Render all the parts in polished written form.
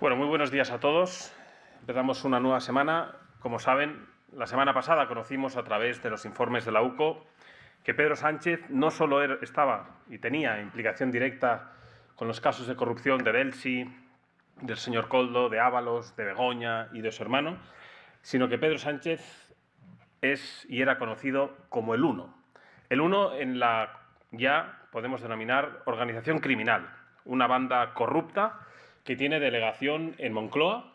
Bueno, muy buenos días a todos. Empezamos una nueva semana. Como saben, la semana pasada conocimos a través de los informes de la UCO que Pedro Sánchez no solo estaba y tenía implicación directa con los casos de corrupción de Delsi, del señor Koldo, de Ábalos, de Begoña y de su hermano, sino que Pedro Sánchez es y era conocido como el Uno. El Uno en la ya podemos denominar organización criminal, una banda corrupta que tiene delegación en Moncloa,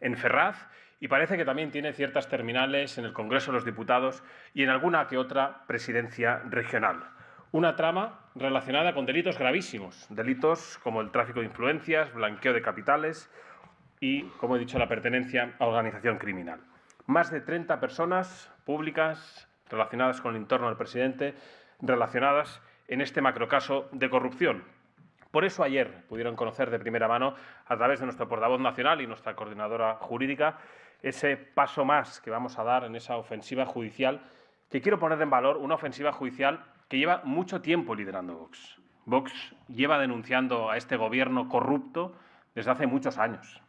en Ferraz, y parece que también tiene ciertas terminales en el Congreso de los Diputados y en alguna que otra presidencia regional. Una trama relacionada con delitos gravísimos, delitos como el tráfico de influencias, blanqueo de capitales y, como he dicho, la pertenencia a organización criminal. Más de 30 personas públicas relacionadas con el entorno del presidente, relacionadas en este macrocaso de corrupción. Por eso ayer pudieron conocer de primera mano, a través de nuestro portavoz nacional y nuestra coordinadora jurídica, ese paso más que vamos a dar en esa ofensiva judicial, que quiero poner en valor, una ofensiva judicial que lleva mucho tiempo liderando Vox. Vox lleva denunciando a este gobierno corrupto desde hace muchos años,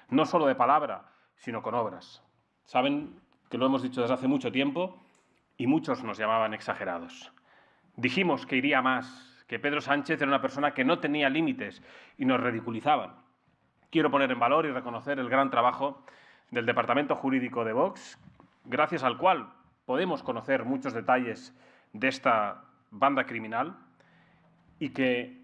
no solo de palabra, sino con obras. Saben que lo hemos dicho desde hace mucho tiempo y muchos nos llamaban exagerados. Dijimos que iría más, que Pedro Sánchez era una persona que no tenía límites y nos ridiculizaban. Quiero poner en valor y reconocer el gran trabajo del Departamento Jurídico de Vox, gracias al cual podemos conocer muchos detalles de esta banda criminal y que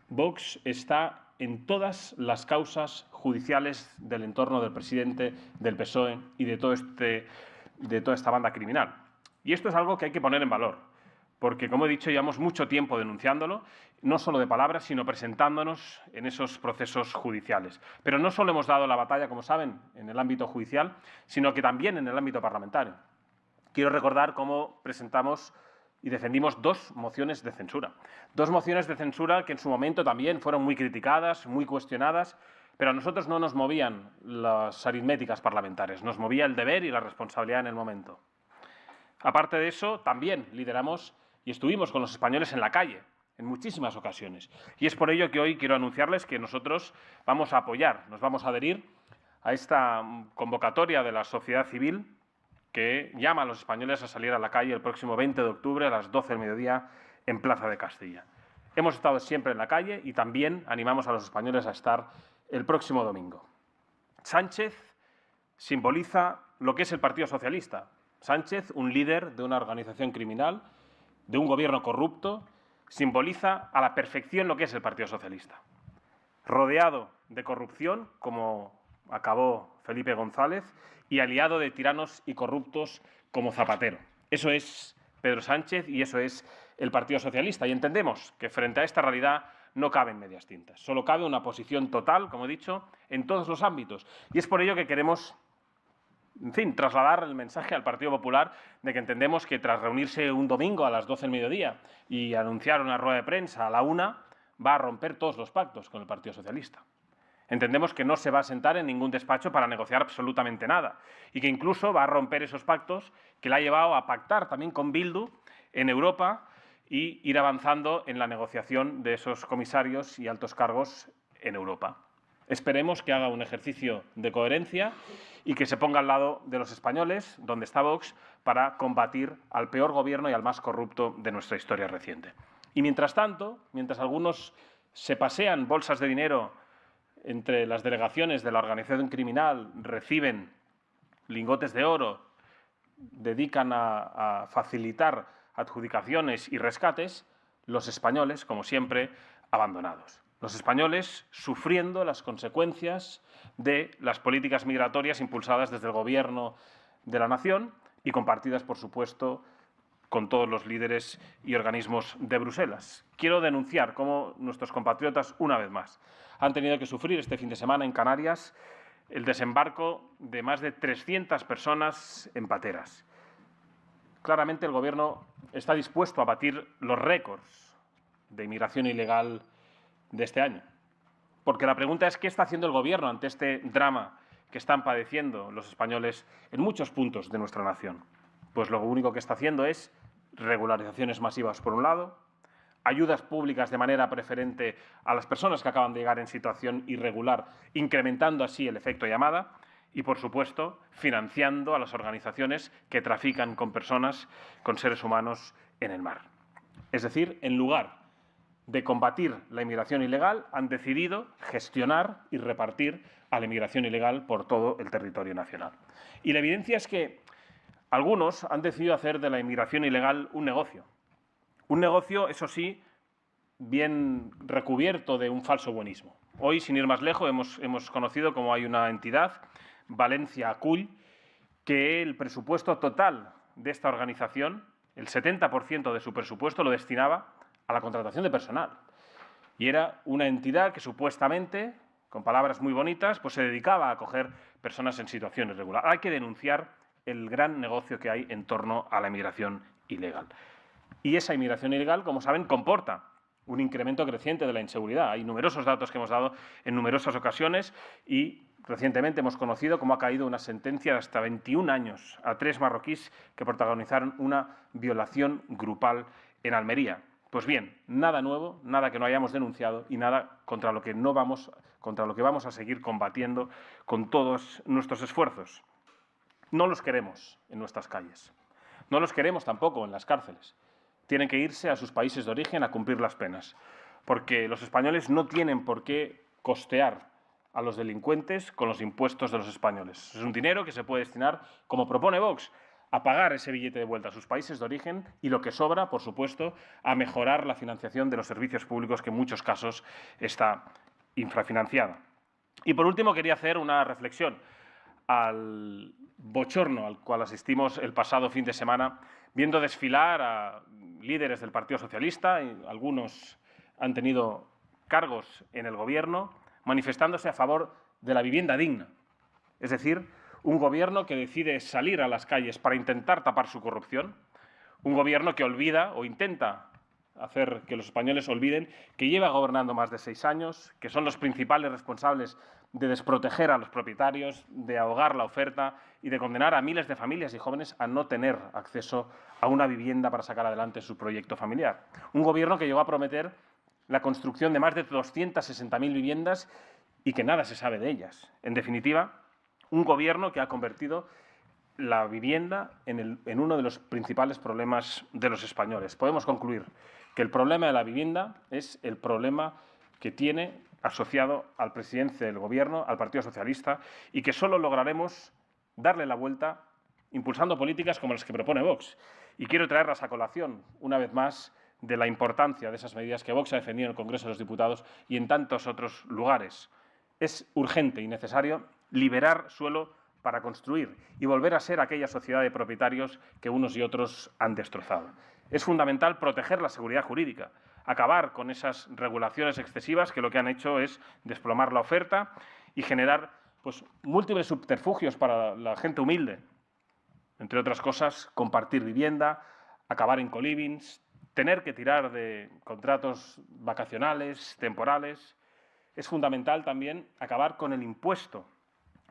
Vox está en todas las causas judiciales del entorno del presidente, del PSOE y de toda esta banda criminal. Y esto es algo que hay que poner en valor, porque, como he dicho, llevamos mucho tiempo denunciándolo, no solo de palabras, sino presentándonos en esos procesos judiciales. Pero no solo hemos dado la batalla, como saben, en el ámbito judicial, sino que también en el ámbito parlamentario. Quiero recordar cómo presentamos y defendimos dos mociones de censura. Dos mociones de censura que en su momento también fueron muy criticadas, muy cuestionadas, pero a nosotros no nos movían las aritméticas parlamentarias, nos movía el deber y la responsabilidad en el momento. Aparte de eso, también lideramos y estuvimos con los españoles en la calle en muchísimas ocasiones. Y es por ello que hoy quiero anunciarles que nosotros vamos a apoyar, nos vamos a adherir a esta convocatoria de la sociedad civil que llama a los españoles a salir a la calle el próximo 20 de octubre a las 12 del mediodía en Plaza de Castilla. Hemos estado siempre en la calle y también animamos a los españoles a estar el próximo domingo. Sánchez simboliza lo que es el Partido Socialista. Sánchez, un líder de una organización criminal, de un gobierno corrupto, simboliza a la perfección lo que es el Partido Socialista. Rodeado de corrupción, como acabó Felipe González, y aliado de tiranos y corruptos como Zapatero. Eso es Pedro Sánchez y eso es el Partido Socialista. Y entendemos que frente a esta realidad no caben medias tintas. Solo cabe una posición total, como he dicho, en todos los ámbitos. Y es por ello que queremos, trasladar el mensaje al Partido Popular de que entendemos que tras reunirse un domingo a las 12 del mediodía y anunciar una rueda de prensa a la 1, va a romper todos los pactos con el Partido Socialista. Entendemos que no se va a sentar en ningún despacho para negociar absolutamente nada y que incluso va a romper esos pactos que le ha llevado a pactar también con Bildu en Europa y ir avanzando en la negociación de esos comisarios y altos cargos en Europa. Esperemos que haga un ejercicio de coherencia y que se ponga al lado de los españoles, donde está Vox, para combatir al peor gobierno y al más corrupto de nuestra historia reciente. Y mientras tanto, mientras algunos se pasean bolsas de dinero entre las delegaciones de la organización criminal, reciben lingotes de oro, dedican a facilitar adjudicaciones y rescates, los españoles, como siempre, abandonados. Los españoles sufriendo las consecuencias de las políticas migratorias impulsadas desde el Gobierno de la nación y compartidas, por supuesto, con todos los líderes y organismos de Bruselas. Quiero denunciar cómo nuestros compatriotas, una vez más, han tenido que sufrir este fin de semana en Canarias el desembarco de más de 300 personas en pateras. Claramente el Gobierno está dispuesto a batir los récords de inmigración ilegal de este año. Porque la pregunta es, ¿qué está haciendo el Gobierno ante este drama que están padeciendo los españoles en muchos puntos de nuestra nación? Pues lo único que está haciendo es regularizaciones masivas por un lado, ayudas públicas de manera preferente a las personas que acaban de llegar en situación irregular, incrementando así el efecto llamada, y, por supuesto, financiando a las organizaciones que trafican con personas, con seres humanos en el mar. Es decir, en lugar de combatir la inmigración ilegal, han decidido gestionar y repartir a la inmigración ilegal por todo el territorio nacional. Y la evidencia es que algunos han decidido hacer de la inmigración ilegal un negocio. Un negocio, eso sí, bien recubierto de un falso buenismo. Hoy, sin ir más lejos, hemos conocido cómo hay una entidad, Valencia Acull, que el presupuesto total de esta organización, el 70% de su presupuesto lo destinaba a la contratación de personal. Y era una entidad que supuestamente, con palabras muy bonitas, pues se dedicaba a acoger personas en situación irregular. Hay que denunciar el gran negocio que hay en torno a la inmigración ilegal. Y esa inmigración ilegal, como saben, comporta un incremento creciente de la inseguridad. Hay numerosos datos que hemos dado en numerosas ocasiones y recientemente hemos conocido cómo ha caído una sentencia de hasta 21 años a 3 marroquíes que protagonizaron una violación grupal en Almería. Pues bien, nada nuevo, nada que no hayamos denunciado y nada contra lo que vamos a seguir combatiendo con todos nuestros esfuerzos. No los queremos en nuestras calles. No los queremos tampoco en las cárceles. Tienen que irse a sus países de origen a cumplir las penas, porque los españoles no tienen por qué costear a los delincuentes con los impuestos de los españoles. Es un dinero que se puede destinar, como propone Vox, a pagar ese billete de vuelta a sus países de origen y lo que sobra, por supuesto, a mejorar la financiación de los servicios públicos, que en muchos casos está infrafinanciada. Y, por último, quería hacer una reflexión al bochorno al cual asistimos el pasado fin de semana, viendo desfilar a líderes del Partido Socialista, y algunos han tenido cargos en el Gobierno, manifestándose a favor de la vivienda digna. Es decir, un Gobierno que decide salir a las calles para intentar tapar su corrupción, un Gobierno que olvida o intenta hacer que los españoles olviden que lleva gobernando más de 6 años, que son los principales responsables de desproteger a los propietarios, de ahogar la oferta y de condenar a miles de familias y jóvenes a no tener acceso a una vivienda para sacar adelante su proyecto familiar. Un Gobierno que llegó a prometer la construcción de más de 260.000 viviendas y que nada se sabe de ellas. En definitiva, un Gobierno que ha convertido la vivienda en uno de los principales problemas de los españoles. Podemos concluir que el problema de la vivienda es el problema que tiene asociado al presidente del Gobierno, al Partido Socialista, y que solo lograremos darle la vuelta impulsando políticas como las que propone Vox. Y quiero traerlas a colación, una vez más, de la importancia de esas medidas que Vox ha defendido en el Congreso de los Diputados y en tantos otros lugares. Es urgente y necesario liberar suelo para construir y volver a ser aquella sociedad de propietarios que unos y otros han destrozado. Es fundamental proteger la seguridad jurídica, acabar con esas regulaciones excesivas que lo que han hecho es desplomar la oferta y generar múltiples subterfugios para la gente humilde. Entre otras cosas, compartir vivienda, acabar en colivings, tener que tirar de contratos vacacionales, temporales. Es fundamental también acabar con el impuesto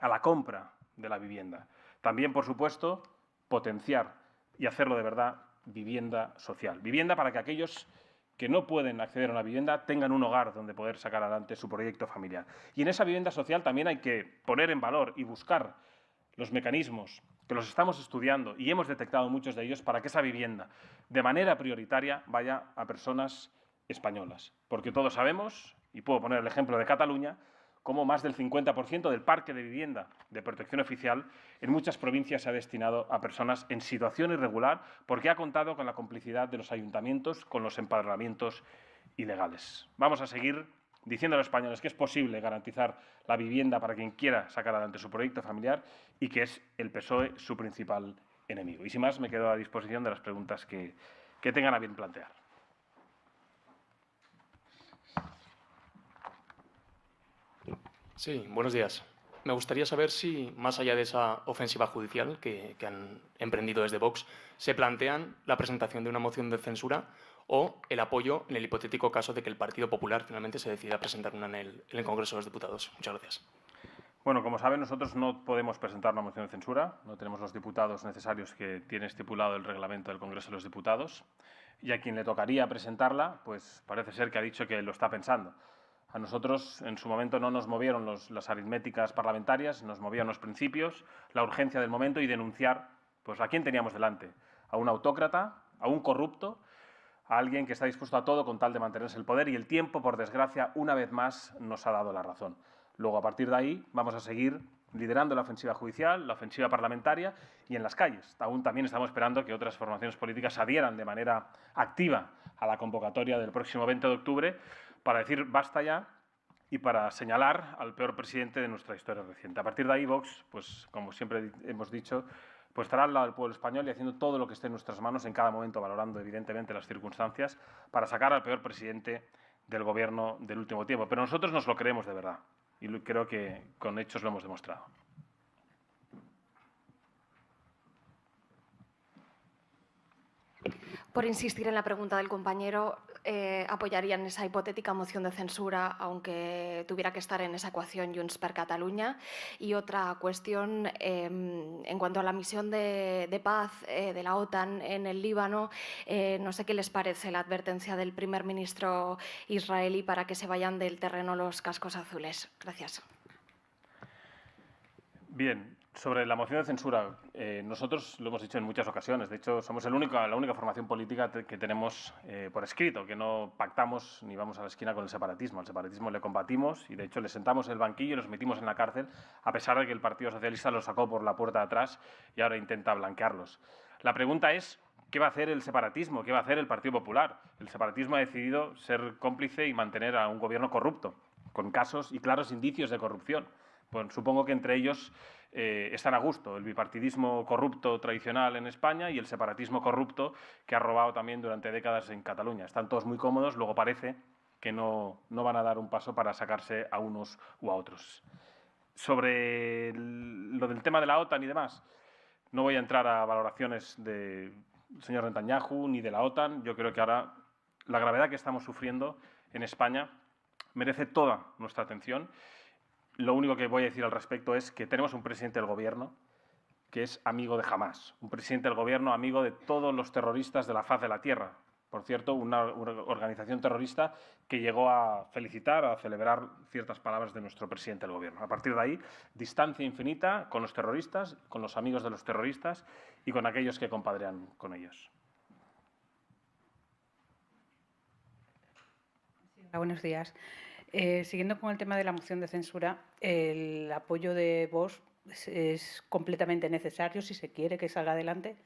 a la compra de la vivienda. También, por supuesto, potenciar y hacerlo de verdad vivienda social. Vivienda para que aquellos que no pueden acceder a una vivienda tengan un hogar donde poder sacar adelante su proyecto familiar. Y en esa vivienda social también hay que poner en valor y buscar los mecanismos que los estamos estudiando y hemos detectado muchos de ellos para que esa vivienda, de manera prioritaria, vaya a personas españolas. Porque todos sabemos, y puedo poner el ejemplo de Cataluña, cómo más del 50% del parque de vivienda de protección oficial en muchas provincias se ha destinado a personas en situación irregular porque ha contado con la complicidad de los ayuntamientos con los empadronamientos ilegales. Vamos a seguir diciendo a los españoles que es posible garantizar la vivienda para quien quiera sacar adelante su proyecto familiar y que es el PSOE su principal enemigo. Y sin más, me quedo a disposición de las preguntas que tengan a bien plantear. Sí, buenos días. Me gustaría saber si, más allá de esa ofensiva judicial que han emprendido desde Vox, se plantean la presentación de una moción de censura o el apoyo en el hipotético caso de que el Partido Popular finalmente se decida a presentar una en el Congreso de los Diputados. Muchas gracias. Bueno, como saben, nosotros no podemos presentar una moción de censura, no tenemos los diputados necesarios que tiene estipulado el reglamento del Congreso de los Diputados. y a quien le tocaría presentarla, pues parece ser que ha dicho que lo está pensando. A nosotros, en su momento, no nos movieron las aritméticas parlamentarias, nos movían los principios, la urgencia del momento y denunciar pues, a quién teníamos delante. A un autócrata, a un corrupto, a alguien que está dispuesto a todo con tal de mantenerse el poder, y el tiempo, por desgracia, una vez más nos ha dado la razón. Luego, a partir de ahí, vamos a seguir liderando la ofensiva judicial, la ofensiva parlamentaria y en las calles. Aún también estamos esperando que otras formaciones políticas adhieran de manera activa a la convocatoria del próximo 20 de octubre para decir basta ya y para señalar al peor presidente de nuestra historia reciente. A partir de ahí, Vox, pues como siempre hemos dicho, pues estará al lado del pueblo español y haciendo todo lo que esté en nuestras manos en cada momento, valorando evidentemente las circunstancias, para sacar al peor presidente del gobierno del último tiempo. Pero nosotros nos lo creemos de verdad y creo que con hechos lo hemos demostrado. Por insistir en la pregunta del compañero, ¿apoyarían esa hipotética moción de censura aunque tuviera que estar en esa ecuación Junts per Catalunya? Y otra cuestión, en cuanto a la misión de paz de la OTAN en el Líbano, no sé qué les parece la advertencia del primer ministro israelí para que se vayan del terreno los cascos azules. Gracias. Bien, sobre la moción de censura, nosotros lo hemos dicho en muchas ocasiones. De hecho, somos la única formación política que tenemos por escrito, que no pactamos ni vamos a la esquina con el separatismo. Al separatismo le combatimos y, de hecho, le sentamos en el banquillo y los metimos en la cárcel, a pesar de que el Partido Socialista los sacó por la puerta de atrás y ahora intenta blanquearlos. La pregunta es, ¿qué va a hacer el separatismo? ¿Qué va a hacer el Partido Popular? El separatismo ha decidido ser cómplice y mantener a un gobierno corrupto, con casos y claros indicios de corrupción. Pues supongo que entre ellos están a gusto el bipartidismo corrupto tradicional en España y el separatismo corrupto que ha robado también durante décadas en Cataluña. Están todos muy cómodos, luego parece que no van a dar un paso para sacarse a unos u a otros. Sobre lo del tema de la OTAN y demás, no voy a entrar a valoraciones del señor Netanyahu ni de la OTAN. Yo creo que ahora la gravedad que estamos sufriendo en España merece toda nuestra atención. Lo único que voy a decir al respecto es que tenemos un presidente del Gobierno que es amigo de Hamás, un presidente del Gobierno amigo de todos los terroristas de la faz de la tierra. Por cierto, una organización terrorista que llegó a felicitar, a celebrar ciertas palabras de nuestro presidente del Gobierno. A partir de ahí, distancia infinita con los terroristas, con los amigos de los terroristas y con aquellos que compadrean con ellos. Sí, buenos días. Siguiendo con el tema de la moción de censura, el apoyo de Vox es completamente necesario si se quiere que salga adelante,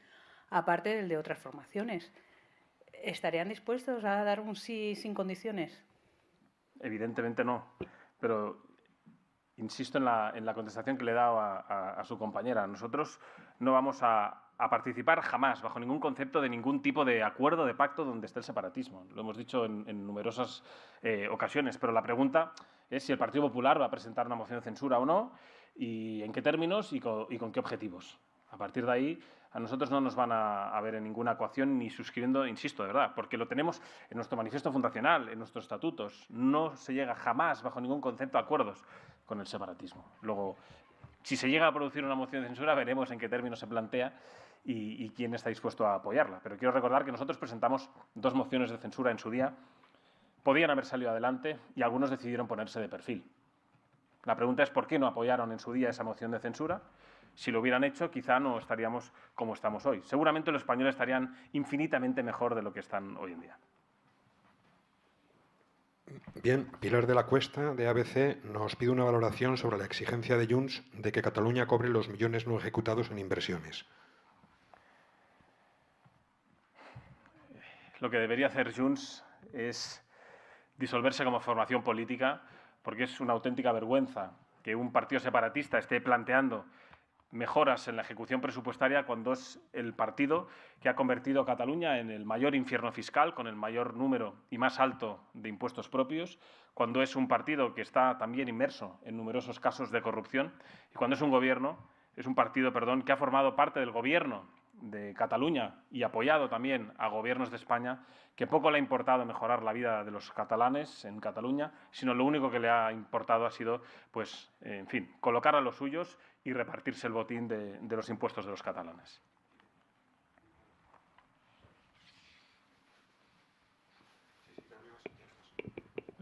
aparte del de otras formaciones. ¿Estarían dispuestos a dar un sí sin condiciones? Evidentemente no, pero insisto en la contestación que le he dado a su compañera. Nosotros no vamos a participar jamás, bajo ningún concepto de ningún tipo de acuerdo, de pacto donde esté el separatismo. Lo hemos dicho en numerosas ocasiones, pero la pregunta es si el Partido Popular va a presentar una moción de censura o no, y en qué términos y con qué objetivos. A partir de ahí, a nosotros no nos van a ver en ninguna ecuación ni suscribiendo, insisto, de verdad, porque lo tenemos en nuestro manifiesto fundacional, en nuestros estatutos. No se llega jamás, bajo ningún concepto, a acuerdos con el separatismo. Luego, si se llega a producir una moción de censura, veremos en qué términos se plantea y quién está dispuesto a apoyarla. Pero quiero recordar que nosotros presentamos 2 mociones de censura en su día. Podían haber salido adelante y algunos decidieron ponerse de perfil. La pregunta es por qué no apoyaron en su día esa moción de censura. Si lo hubieran hecho, quizá no estaríamos como estamos hoy. Seguramente los españoles estarían infinitamente mejor de lo que están hoy en día. Bien, Pilar de la Cuesta, de ABC, nos pide una valoración sobre la exigencia de Junts de que Cataluña cobre los millones no ejecutados en inversiones. Lo que debería hacer Junts es disolverse como formación política, porque es una auténtica vergüenza que un partido separatista esté planteando mejoras en la ejecución presupuestaria cuando es el partido que ha convertido a Cataluña en el mayor infierno fiscal, con el mayor número y más alto de impuestos propios, cuando es un partido que está también inmerso en numerosos casos de corrupción y cuando es un partido que ha formado parte del gobierno de Cataluña y apoyado también a gobiernos de España, que poco le ha importado mejorar la vida de los catalanes en Cataluña, sino lo único que le ha importado ha sido, pues, en fin, colocar a los suyos y repartirse el botín de los impuestos de los catalanes.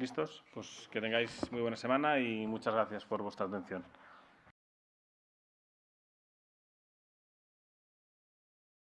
¿Listos? Pues que tengáis muy buena semana y muchas gracias por vuestra atención.